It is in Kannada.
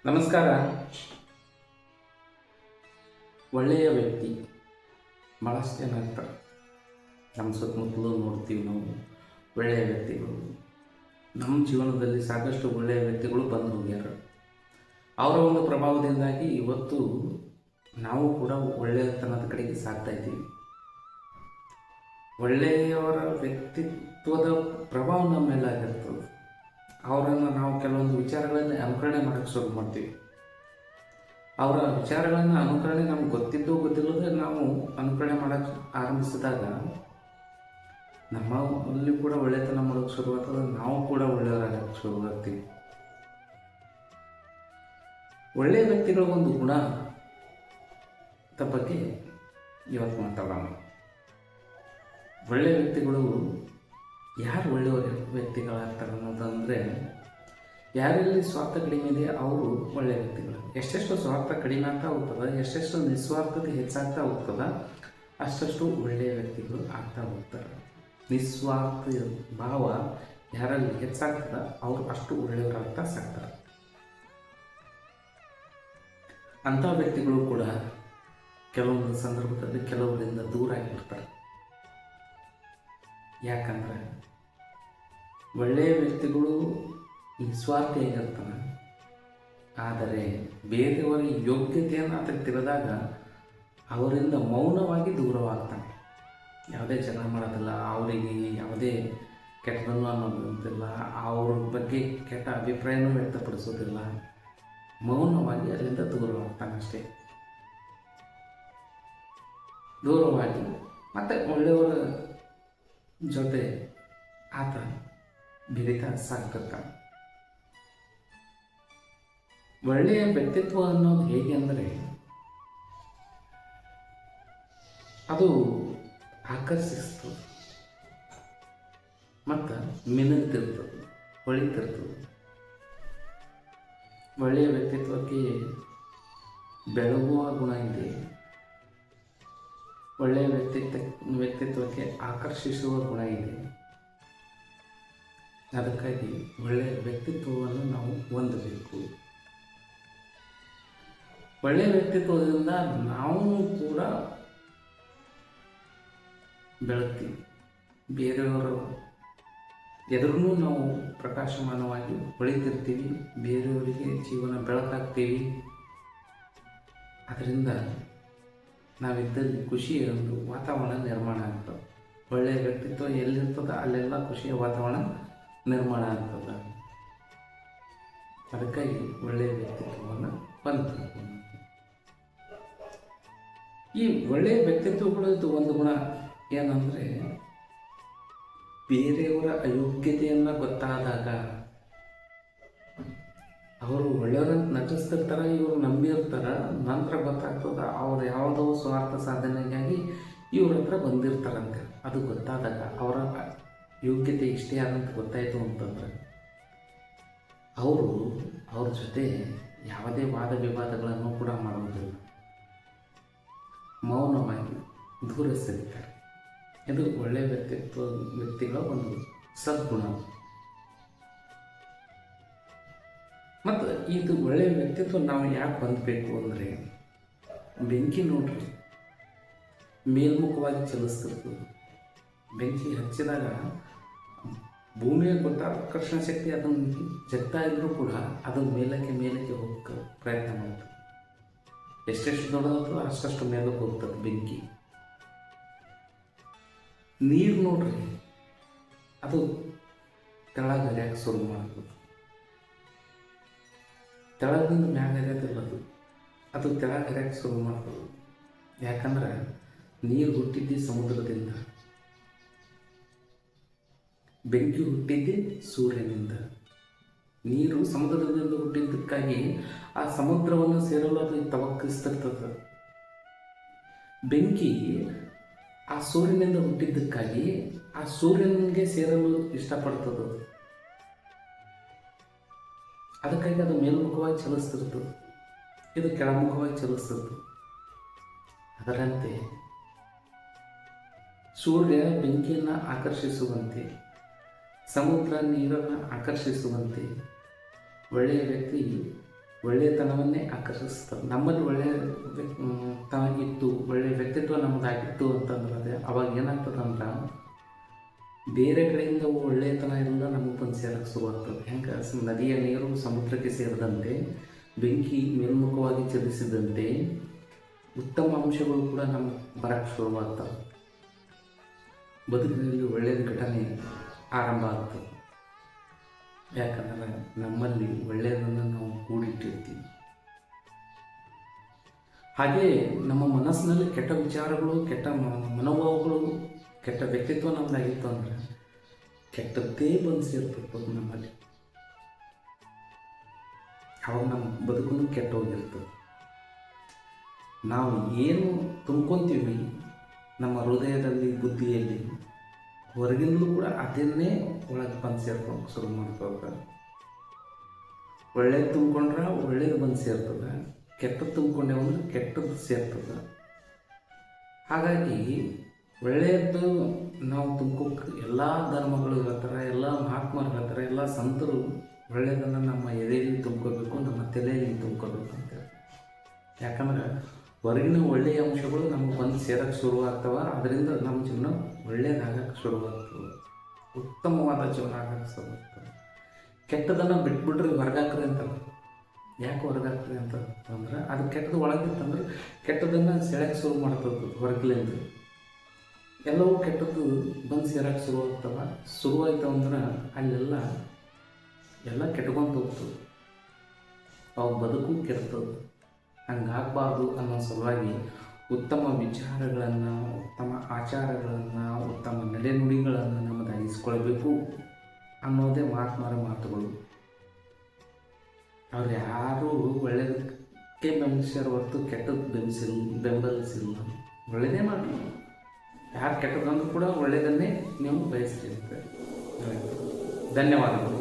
ನಮಸ್ಕಾರ. ಒಳ್ಳೆಯ ವ್ಯಕ್ತಿ ಭಾಳಷ್ಟು ಜನ ಇರ್ತಾರೆ. ನಮ್ಮ ಸುತ್ತಮುತ್ತಲೂ ನೋಡ್ತೀವಿ ನಾವು ಒಳ್ಳೆಯ ವ್ಯಕ್ತಿಗಳು. ನಮ್ಮ ಜೀವನದಲ್ಲಿ ಸಾಕಷ್ಟು ಒಳ್ಳೆಯ ವ್ಯಕ್ತಿಗಳು ಬಂದು ಹೋಗ್ಯಾರ. ಅವರ ಒಂದು ಪ್ರಭಾವದಿಂದಾಗಿ ಇವತ್ತು ನಾವು ಕೂಡ ಒಳ್ಳೆಯತನದ ಕಡೆಗೆ ಸಾಗ್ತಾ ಇದ್ದೀವಿ. ಒಳ್ಳೆಯವರ ವ್ಯಕ್ತಿತ್ವದ ಪ್ರಭಾವ ನಮ್ಮ ಮೇಲೆ ಆಗಿರ್ತದೆ. ಅವರನ್ನು ನಾವು ಕೆಲವೊಂದು ವಿಚಾರಗಳಲ್ಲಿ ಅನುಕರಣೆ ಮಾಡೋಕ್ಕೆ ಶುರು ಮಾಡ್ತೀವಿ. ಅವರ ವಿಚಾರಗಳನ್ನು ಅನುಕರಣೆ ನಮ್ಗೆ ಗೊತ್ತಿದ್ದೋ ಗೊತ್ತಿಲ್ಲದೆ ನಾವು ಅನುಕರಣೆ ಮಾಡೋಕ್ಕೆ ಆರಂಭಿಸಿದಾಗ ನಮ್ಮಲ್ಲಿ ಕೂಡ ಒಳ್ಳೆತನ ಮಾಡೋಕ್ಕೆ ಶುರುವಾಗ್ತದೆ. ನಾವು ಕೂಡ ಒಳ್ಳೆಯವರಾಗಕ್ಕೆ ಶುರುವಾಗ್ತೀವಿ. ಒಳ್ಳೆಯ ವ್ಯಕ್ತಿಗಳ ಒಂದು ಗುಣ ಬಗ್ಗೆ ಇವತ್ತು ಮಾತಾಡೋಣ. ಒಳ್ಳೆಯ ವ್ಯಕ್ತಿಗಳು ಯಾರು ಒಳ್ಳೆಯ ವ್ಯಕ್ತಿಗಳಾಗ್ತಾರೆ ಅನ್ನೋದಂದರೆ, ಯಾರಲ್ಲಿ ಸ್ವಾರ್ಥ ಕಡಿಮೆ ಇದೆ ಅವರು ಒಳ್ಳೆಯ ವ್ಯಕ್ತಿಗಳು. ಎಷ್ಟೆಷ್ಟು ಸ್ವಾರ್ಥ ಕಡಿಮೆ ಆಗ್ತಾ ಹೋಗ್ತದೆ, ಎಷ್ಟೆಷ್ಟು ನಿಸ್ವಾರ್ಥತೆ ಹೆಚ್ಚಾಗ್ತಾ ಹೋಗ್ತದೆ, ಅಷ್ಟಷ್ಟು ಒಳ್ಳೆಯ ವ್ಯಕ್ತಿಗಳು ಆಗ್ತಾ ಹೋಗ್ತಾರೆ. ನಿಸ್ವಾರ್ಥ ಭಾವ ಯಾರಲ್ಲಿ ಹೆಚ್ಚಾಗ್ತದೆ ಅವರು ಅಷ್ಟು ಒಳ್ಳೆಯವರಾಗ್ತಾ ಸಾಕ್ತಾರೆ. ಅಂಥ ವ್ಯಕ್ತಿಗಳು ಕೂಡ ಕೆಲವೊಂದು ಸಂದರ್ಭದಲ್ಲಿ ಕೆಲವರಿಂದ ದೂರ ಆಗಿಬಿಡ್ತಾರೆ. ಯಾಕಂದರೆ ಒಳ್ಳೆಯ ವ್ಯಕ್ತಿಗಳು ನಿಸ್ವಾರ್ಥಿಯಾಗಿರ್ತಾನೆ, ಆದರೆ ಬೇರೆಯವರ ಯೋಗ್ಯತೆಯನ್ನು ಆತಗೆ ತಿಳಿದಾಗ ಅವರಿಂದ ಮೌನವಾಗಿ ದೂರವಾಗ್ತಾನೆ. ಯಾವುದೇ ಜಗಳ ಮಾಡೋದಿಲ್ಲ, ಅವರಿಗೆ ಯಾವುದೇ ಕೆಟ್ಟದನ್ನು ಅನ್ನೋದಿಲ್ಲ, ಅವ್ರ ಬಗ್ಗೆ ಕೆಟ್ಟ ಅಭಿಪ್ರಾಯನೂ ವ್ಯಕ್ತಪಡಿಸೋದಿಲ್ಲ, ಮೌನವಾಗಿ ಅಲ್ಲಿಂದ ದೂರವಾಗ್ತಾನೆ ಅಷ್ಟೇ. ದೂರವಾಗಿ ಮತ್ತು ಒಳ್ಳೆಯವರ ಜೊತೆ ಆತ ಬೆರೀತಾ ಸಾಕ್ತಿರ್ತಾನೆ. ಒಳ್ಳೆಯ ವ್ಯಕ್ತಿತ್ವ ಅನ್ನೋದು ಹೇಗೆ ಅಂದರೆ, ಅದು ಆಕರ್ಷಿಸ್ತದೆ ಮತ್ತು ಮಿನುಗ್ತಿರ್ತದೆ, ಹೊಳಿತಿರ್ತದೆ. ಒಳ್ಳೆಯ ವ್ಯಕ್ತಿತ್ವಕ್ಕೆ ಬೆಳಗುವ ಗುಣ ಇದೆ. ಒಳ್ಳೆಯ ವ್ಯಕ್ತಿತ್ವಕ್ಕೆ ಆಕರ್ಷಿಸುವ ಗುಣ ಇದೆ. ಅದಕ್ಕಾಗಿ ಒಳ್ಳೆಯ ವ್ಯಕ್ತಿತ್ವವನ್ನು ನಾವು ಹೊಂದಬೇಕು. ಒಳ್ಳೆಯ ವ್ಯಕ್ತಿತ್ವದಿಂದ ನಾವು ಕೂಡ ಬೆಳಗ್ತೀವಿ. ಬೇರೆಯವರು ಎದುರೂ ನಾವು ಪ್ರಕಾಶಮಾನವಾಗಿ ಹೊಳಿತಿರ್ತೀವಿ, ಬೇರೆಯವರಿಗೆ ಜೀವನ ಬೆಳಕಾಗ್ತೀವಿ. ಅದರಿಂದ ನಾವಿದ್ದಲ್ಲಿ ಖುಷಿಯ ಒಂದು ವಾತಾವರಣ ನಿರ್ಮಾಣ ಆಗ್ತದೆ. ಒಳ್ಳೆಯ ವ್ಯಕ್ತಿತ್ವ ಎಲ್ಲಿರ್ತದೆ ಅಲ್ಲೆಲ್ಲ ಖುಷಿಯ ವಾತಾವರಣ ನಿರ್ಮಾಣ ಆಗ್ತದೆ. ಅದಕ್ಕಾಗಿ ಒಳ್ಳೆಯ ವ್ಯಕ್ತಿತ್ವವನ್ನು ಹೊಂದಬೇಕು. ಈ ಒಳ್ಳೆಯ ವ್ಯಕ್ತಿತ್ವಗಳದ್ದು ಒಂದು ಗುಣ ಏನಂದರೆ, ಬೇರೆಯವರ ಅಯೋಗ್ಯತೆಯನ್ನು ಗೊತ್ತಾದಾಗ ಅವರು ಒಳ್ಳೆಯವರಂತ ನಟಿಸ್ತಿರ್ತಾರೆ, ಇವರು ನಂಬಿರ್ತಾರೆ. ನಂತರ ಗೊತ್ತಾಗ್ತದೆ ಅವ್ರು ಯಾವುದೋ ಸ್ವಾರ್ಥ ಸಾಧನೆಗಾಗಿ ಇವ್ರ ಹತ್ರ ಬಂದಿರ್ತಾರಂತೆ. ಅದು ಗೊತ್ತಾದಾಗ ಅವರ ಯೋಗ್ಯತೆ ಇಷ್ಟೇ ಆದಂತ ಗೊತ್ತಾಯಿತು ಅಂತಂದ್ರೆ ಅವ್ರ ಜೊತೆ ಯಾವುದೇ ವಾದ ವಿವಾದಗಳನ್ನು ಕೂಡ ಮಾಡುವುದಿಲ್ಲ, ಮೌನವಾಗಿ ದೂರ ಸರಿತಾರೆ. ಇದು ಒಳ್ಳೆಯ ವ್ಯಕ್ತಿಗಳ ಒಂದು ಸದ್ಗುಣ. ಮತ್ತು ಇದು ಒಳ್ಳೆಯ ವ್ಯಕ್ತಿತ್ವ ನಾವು ಯಾಕೆ ಹೊಂದಬೇಕು ಅಂದರೆ, ಬೆಂಕಿ ನೋಡ್ರಿ ಮೇಲ್ಮುಖವಾಗಿ ಚಲಿಸ್ತಿರ್ತದೆ. ಬೆಂಕಿ ಹಚ್ಚಿದಾಗ ಭೂಮಿಯ ಗುರುತ್ವಾಕರ್ಷಣ ಶಕ್ತಿ ಅದನ್ನು ಜಗ್ತಾ ಇದ್ರೂ ಕೂಡ ಅದು ಮೇಲಕ್ಕೆ ಹೋಗಕ್ಕೆ ಪ್ರಯತ್ನ ಮಾಡ್ತದೆ. ಎಷ್ಟೆಷ್ಟು ದೊಡ್ಡದಾಗ್ತದೆ ಅಷ್ಟಷ್ಟು ಮೇಲಕ್ಕೆ ಹೋಗ್ತದೆ ಬೆಂಕಿ. ನೀರು ನೋಡ್ರಿ, ಅದು ತೆಳಗೆ ಹರಿಯಕ್ಕೆ ಶುರು ಮಾಡ್ತದೆ. ತೆಳಗಿಂದ ಮ್ಯಾಗ ಹರಿಯೋದಿಲ್ಲದು, ಅದು ತೆಳಗೆ ಹರಿಯಕ್ಕೆ ಶುರು ಮಾಡ್ತದೆ. ಯಾಕಂದ್ರೆ ನೀರು ಹುಟ್ಟಿದ್ದೆ ಸಮುದ್ರದಿಂದ, ಬೆಂಕಿ ಹುಟ್ಟಿದ್ದೆ ಸೂರ್ಯನಿಂದ. ನೀರು ಸಮುದ್ರದಿಂದ ಹುಟ್ಟಿದ್ದಕ್ಕಾಗಿ ಆ ಸಮುದ್ರವನ್ನು ಸೇರಲು ಅದು ತವಕಿಸ್ತಿರ್ತದೆ. ಬೆಂಕಿ ಆ ಸೂರ್ಯನಿಂದ ಹುಟ್ಟಿದ್ದಕ್ಕಾಗಿ ಆ ಸೂರ್ಯನಿಗೆ ಸೇರಲು ಇಷ್ಟಪಡ್ತದೆ. ಅದಕ್ಕಾಗಿ ಅದು ಮೇಲ್ಮುಖವಾಗಿ ಚಲಿಸ್ತಿರ್ತದೆ, ಇದು ಕೆಳಮುಖವಾಗಿ ಚಲಿಸ್ತಿರ್ತದೆ. ಅದರಂತೆ ಸೂರ್ಯ ಬೆಂಕಿಯನ್ನು ಆಕರ್ಷಿಸುವಂತೆ, ಸಮುದ್ರ ನೀರನ್ನು ಆಕರ್ಷಿಸುವಂತೆ ಒಳ್ಳೆಯ ವ್ಯಕ್ತಿ ಒಳ್ಳೆಯತನವನ್ನೇ ಆಕರ್ಷಿಸ್ತದೆ. ನಮ್ಮಲ್ಲಿ ಒಳ್ಳೆಯ ತನಗಿತ್ತು, ಒಳ್ಳೆಯ ವ್ಯಕ್ತಿತ್ವ ನಮ್ಮದಾಗಿತ್ತು ಅಂತಂದ್ರೆ ಅವಾಗ ಏನಾಗ್ತದೆ ಅಂದ್ರೆ ಬೇರೆ ಕಡೆಯಿಂದ ಒಳ್ಳೆಯತನ ಎಲ್ಲ ನಮಗೆ ಬಂದು ಸೇರಕ್ಕೆ ಶುರುವಾಗ್ತದೆ. ಹೆಂಗೆ ನದಿಯ ನೀರು ಸಮುದ್ರಕ್ಕೆ ಸೇರಿದಂತೆ, ಬೆಂಕಿ ಮೇಲ್ಮುಖವಾಗಿ ಚಲಿಸಿದಂತೆ ಉತ್ತಮ ಅಂಶಗಳು ಕೂಡ ನಮಗೆ ಬರೋಕ್ಕೆ ಶುರುವಾಗ್ತವೆ. ಬದುಕಿನಲ್ಲಿ ಒಳ್ಳೆಯ ಘಟನೆ ಆರಂಭ ಆಗ್ತದೆ. ಯಾಕಂದರೆ ನಮ್ಮಲ್ಲಿ ಒಳ್ಳೆಯದನ್ನು ನಾವು ಕೂಡಿಟ್ಟಿರ್ತೀವಿ. ಹಾಗೆಯೇ ನಮ್ಮ ಮನಸ್ಸಿನಲ್ಲಿ ಕೆಟ್ಟ ವಿಚಾರಗಳು, ಕೆಟ್ಟ ಮನೋಭಾವಗಳು, ಕೆಟ್ಟ ವ್ಯಕ್ತಿತ್ವ ನಮ್ಮದಾಗಿತ್ತು ಅಂದರೆ ಕೆಟ್ಟದ್ದೇ ಬಂದು ಸೇರ್ತಿರ್ಬೋದು ನಮ್ಮಲ್ಲಿ. ಅವಾಗ ನಮ್ಮ ಬದುಕನ್ನು ಕೆಟ್ಟ ಹೋಗಿರ್ತದೆ. ನಾವು ಏನು ತುಂಬ್ಕೊತೀವಿ ನಮ್ಮ ಹೃದಯದಲ್ಲಿ, ಬುದ್ಧಿಯಲ್ಲಿ, ಹೊರಗಿಂದಲೂ ಕೂಡ ಅದನ್ನೇ ಒಳಗೆ ಬಂದು ಸೇರ್ಕೊಂಡು ಶುರು ಮಾಡ್ಕೋಬೇಕು. ಒಳ್ಳೇದು ತುಂಬ್ಕೊಂಡ್ರೆ ಒಳ್ಳೇದು ಬಂದು ಸೇರ್ತದೆ, ಕೆಟ್ಟದ್ದು ತುಂಬ್ಕೊಂಡೇವು ಅಂದ್ರೆ ಕೆಟ್ಟದ್ದು ಸೇರ್ತದೆ. ಹಾಗಾಗಿ ಒಳ್ಳೆಯದ್ದು ನಾವು ತುಂಬ್ಕೋಕ್ಕೆ ಎಲ್ಲ ಧರ್ಮಗಳು ಹೇಳ್ತಾರೆ, ಎಲ್ಲ ಮಹಾತ್ಮರು ಹೇಳ್ತಾರೆ, ಎಲ್ಲ ಸಂತರು ಒಳ್ಳೆಯದನ್ನು ನಮ್ಮ ಎದೆಯಲ್ಲಿ ತುಂಬ್ಕೋಬೇಕು, ನಮ್ಮ ತಲೆಯಲ್ಲಿ ತುಂಬ್ಕೋಬೇಕು ಅಂತೇಳಿ. ಯಾಕಂದ್ರೆ ಹೊರಗಿನ ಒಳ್ಳೆಯ ಅಂಶಗಳು ನಮಗೆ ಬಂದು ಸೇರಕ್ಕೆ ಶುರುವಾಗ್ತವೆ. ಅದರಿಂದ ನಮ್ಮ ಜೀವನ ಒಳ್ಳೆಯದಾಗಕ್ಕೆ ಶುರುವಾಗ್ತದೆ, ಉತ್ತಮವಾದ ಜೀವನ ಆಗಕ್ಕೆ ಶುರುವಾಗ್ತದೆ. ಕೆಟ್ಟದನ್ನು ಬಿಟ್ಬಿಟ್ರೆ ಹೊರಗಾಕ್ರಿ ಅಂತಾರೆ. ಯಾಕೆ ಹೊರಗಾಕ್ರಿ ಅಂತಂದ್ರೆ ಅದು ಕೆಟ್ಟದ್ದು ಒಳಗಿತ್ತಂದ್ರೆ ಕೆಟ್ಟದನ್ನು ಸೆಳೆಯಕ್ಕೆ ಶುರು ಮಾಡ್ತದೆ. ಹೊರಗಿಲಿಂದ ಎಲ್ಲವೂ ಕೆಟ್ಟದ್ದು ಬಂದು ಸೇರಕ್ಕೆ ಶುರುವಾಗ್ತವೆ. ಶುರುವಾಯ್ತು ಅಂದ್ರೆ ಅಲ್ಲೆಲ್ಲ ಎಲ್ಲ ಕೆಟ್ಕೊಂತ ಹೋಗ್ತದೆ, ಅವು ಬದುಕು ಕೆಡ್ತದೆ. ಹಂಗಾಗಬಾರ್ದು ಅನ್ನೋ ಸಲುವಾಗಿ ಉತ್ತಮ ವಿಚಾರಗಳನ್ನು, ಉತ್ತಮ ಆಚಾರಗಳನ್ನು, ಉತ್ತಮ ನಡೆನುಡಿಗಳನ್ನು ನಮ್ಮದಾಗಿಸ್ಕೊಳ್ಬೇಕು ಅನ್ನೋದೇ ಮಹಾತ್ಮರ ಮಾತುಗಳು. ಅವ್ರು ಯಾರೂ ಒಳ್ಳೆಯದಕ್ಕೆ ಬೆಂಬಲಿಸ್ಯಾರ ಹೊರತು ಕೆಟ್ಟದ್ದು ಬೆಂಬಲಿಸಿಲ್ಲ. ಒಳ್ಳೆಯದೇ ಮಾಡಿ, ಯಾರು ಕೆಟ್ಟದಂದ್ರೂ ಕೂಡ ಒಳ್ಳೆಯದನ್ನೇ ನೀವು ಬಯಸ್ತಿರ್ತಾರೆ. ಧನ್ಯವಾದಗಳು.